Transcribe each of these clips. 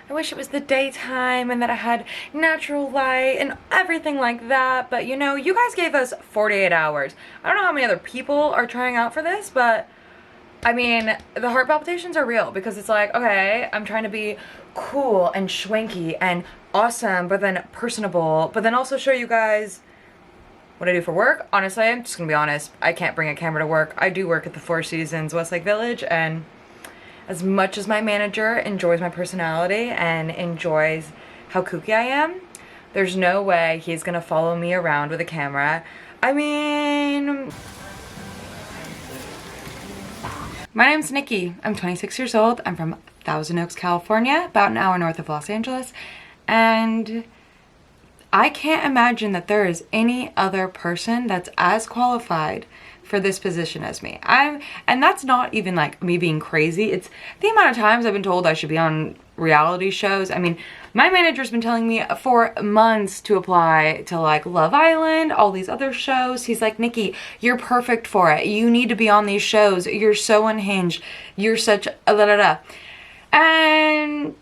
I wish it was the daytime and that I had natural light and everything like that. But you know, you guys gave us 48 hours. I don't know how many other people are trying out for this, but I mean, the heart palpitations are real because it's like, okay, I'm trying to be cool and schwanky and awesome, but then personable, but then also show you guys what I do for work. Honestly, I'm just gonna be honest, I can't bring a camera to work. I do work at the Four Seasons Westlake Village, and as much as my manager enjoys my personality and enjoys how kooky I am, there's no way he's gonna follow me around with a camera. I mean, my name's Nikki. I'm 26 years old. I'm from Thousand Oaks, California, about an hour north of Los Angeles. And I can't imagine that there is any other person that's as qualified for this position as me. And that's not even like me being crazy. It's the amount of times I've been told I should be on reality shows. I mean, my manager's been telling me for months to apply to like Love Island, all these other shows. He's like, Nikki, you're perfect for it. You need to be on these shows. You're so unhinged. You're such a la la la. And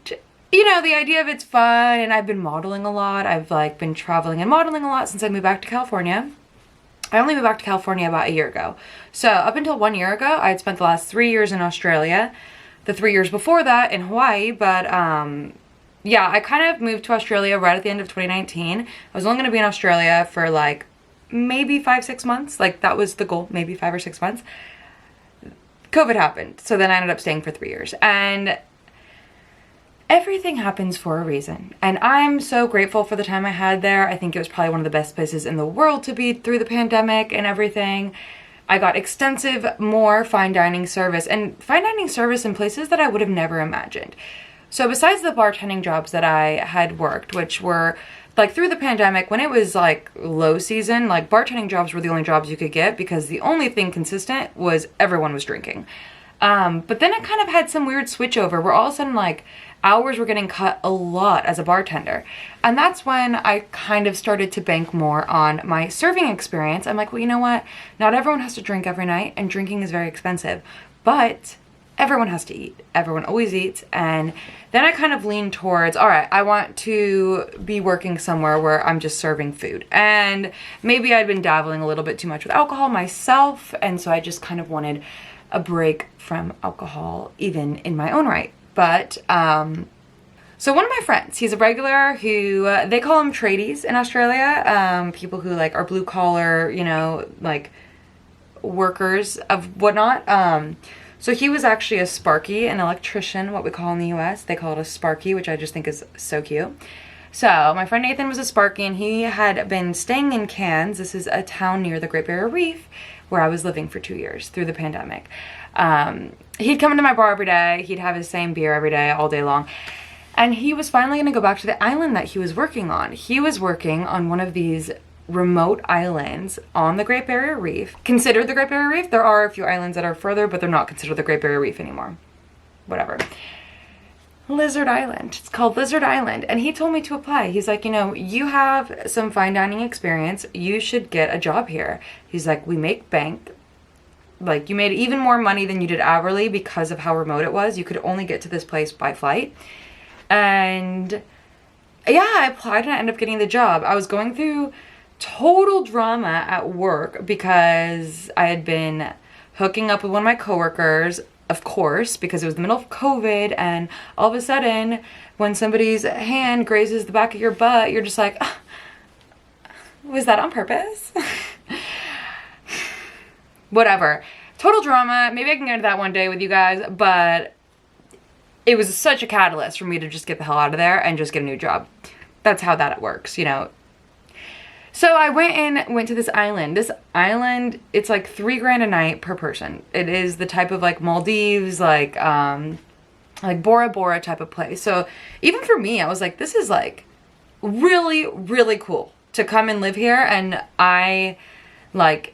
you know, the idea of it's fun, and I've been modeling a lot. I've like been traveling and modeling a lot since I moved back to California. I only moved back to California about a year ago. So up until 1 year ago, I had spent the last 3 years in Australia. The 3 years before that in Hawaii, but yeah, I kind of moved to Australia right at the end of 2019. I was only going to be in Australia for like maybe 5-6 months. Like that was the goal, maybe 5 or 6 months. COVID happened. So then I ended up staying for 3 years. And everything happens for a reason, and I'm so grateful for the time I had there. I think it was probably one of the best places in the world to be through the pandemic and everything. I got extensive more fine dining service, and fine dining service in places that I would have never imagined. So besides the bartending jobs that I had worked, which were like through the pandemic when it was like low season, like bartending jobs were the only jobs you could get because the only thing consistent was everyone was drinking. But then it kind of had some weird switch over where all of a sudden like hours were getting cut a lot as a bartender. And that's when I kind of started to bank more on my serving experience. I'm like, well, you know what? Not everyone has to drink every night, and drinking is very expensive, but everyone has to eat. Everyone always eats. And then I kind of leaned towards, all right, I want to be working somewhere where I'm just serving food. And maybe I'd been dabbling a little bit too much with alcohol myself, and so I just kind of wanted a break from alcohol even in my own right. But so one of my friends, he's a regular who they call them tradies in Australia, people who like are blue collar, you know, like workers of whatnot. So he was actually a sparky, an electrician, what we call in the US. They call it a sparky, which I just think is so cute. So my friend Nathan was a sparky, and he had been staying in Cairns. This is a town near the Great Barrier Reef where I was living for 2 years through the pandemic. He'd come into my bar every day. He'd have his same beer every day, all day long. And he was finally going to go back to the island that he was working on. He was working on one of these remote islands on the Great Barrier Reef. Considered the Great Barrier Reef. There are a few islands that are further, but they're not considered the Great Barrier Reef anymore. Whatever. Lizard Island. It's called Lizard Island. And he told me to apply. He's like, you know, you have some fine dining experience. You should get a job here. He's like, we make bank. Like, you made even more money than you did hourly because of how remote it was. You could only get to this place by flight. And yeah, I applied and I ended up getting the job. I was going through total drama at work because I had been hooking up with one of my coworkers, of course, because it was the middle of COVID, and all of a sudden, when somebody's hand grazes the back of your butt, you're just like, was that on purpose? Whatever. Total drama. Maybe I can get into that one day with you guys, but it was such a catalyst for me to just get the hell out of there and just get a new job. That's how that works, you know. So I went to this island. This island, it's like $3,000 a night per person. It is the type of like Maldives, like Bora Bora type of place. So even for me, I was like, this is like really, really cool to come and live here, and I like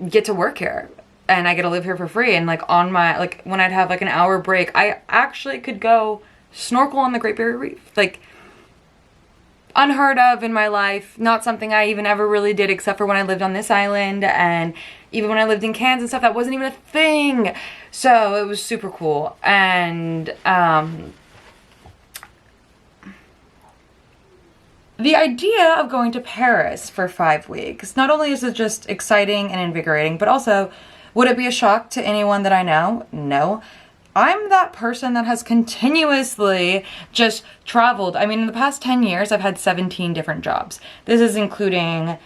get to work here and I get to live here for free. And like on my, like when I'd have like an hour break, I actually could go snorkel on the Great Barrier Reef. Like, unheard of in my life, not something I even ever really did except for when I lived on this island, and even when I lived in Cairns and stuff, that wasn't even a thing. So it was super cool. And The idea of going to Paris for 5 weeks, not only is it just exciting and invigorating, but also, would it be a shock to anyone that I know? No. I'm that person that has continuously just traveled. I mean, in the past 10 years, I've had 17 different jobs. This is including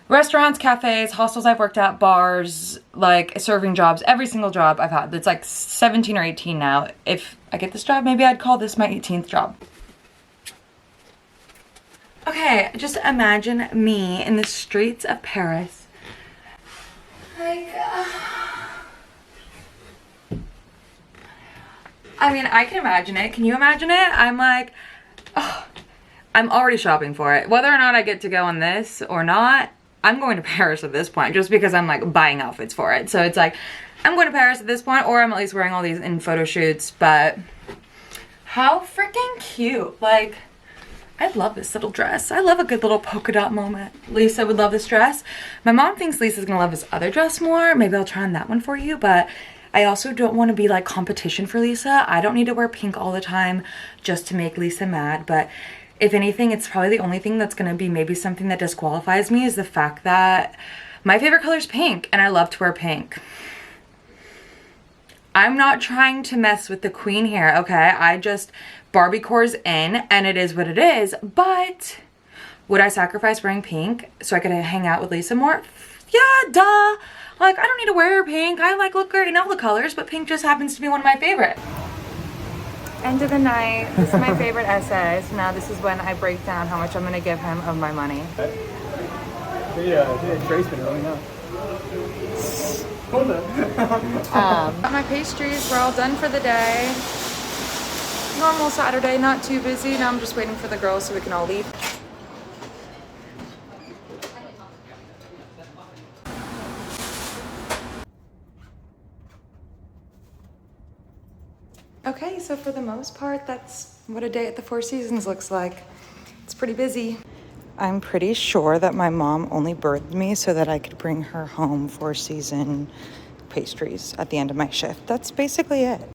restaurants, cafes, hostels I've worked at, bars, like serving jobs, every single job I've had. It's like 17 or 18 now. If I get this job, maybe I'd call this my 18th job. Okay, just imagine me in the streets of Paris. Like, I mean, I can imagine it. Can you imagine it? I'm like, oh, I'm already shopping for it. Whether or not I get to go on this or not, I'm going to Paris at this point, just because I'm like buying outfits for it. So it's like, I'm going to Paris at this point, or I'm at least wearing all these in photo shoots, but how freaking cute. Like, I love this little dress. I love a good little polka dot moment. Lisa would love this dress. My mom thinks Lisa's gonna love this other dress more. Maybe I'll try on that one for you, but I also don't want to be like competition for Lisa. I don't need to wear pink all the time just to make Lisa mad, but if anything, it's probably the only thing that's gonna be maybe something that disqualifies me is the fact that my favorite color is pink and I love to wear pink. I'm not trying to mess with the queen here, okay? I just, Barbie-core's in and it is what it is, but would I sacrifice wearing pink so I could hang out with Lisa more? Yeah, duh. Like, I don't need to wear pink. I like look great in all the colors, but pink just happens to be one of my favorite. End of the night. This is my favorite essay. So now this is when I break down how much I'm gonna give him of my money. My pastries were all done for the day. Normal Saturday, not too busy. Now I'm just waiting for the girls so we can all leave. Okay, so for the most part, that's what a day at the Four Seasons looks like. It's pretty busy. I'm pretty sure that my mom only birthed me so that I could bring her home Four Season pastries at the end of my shift. That's basically it.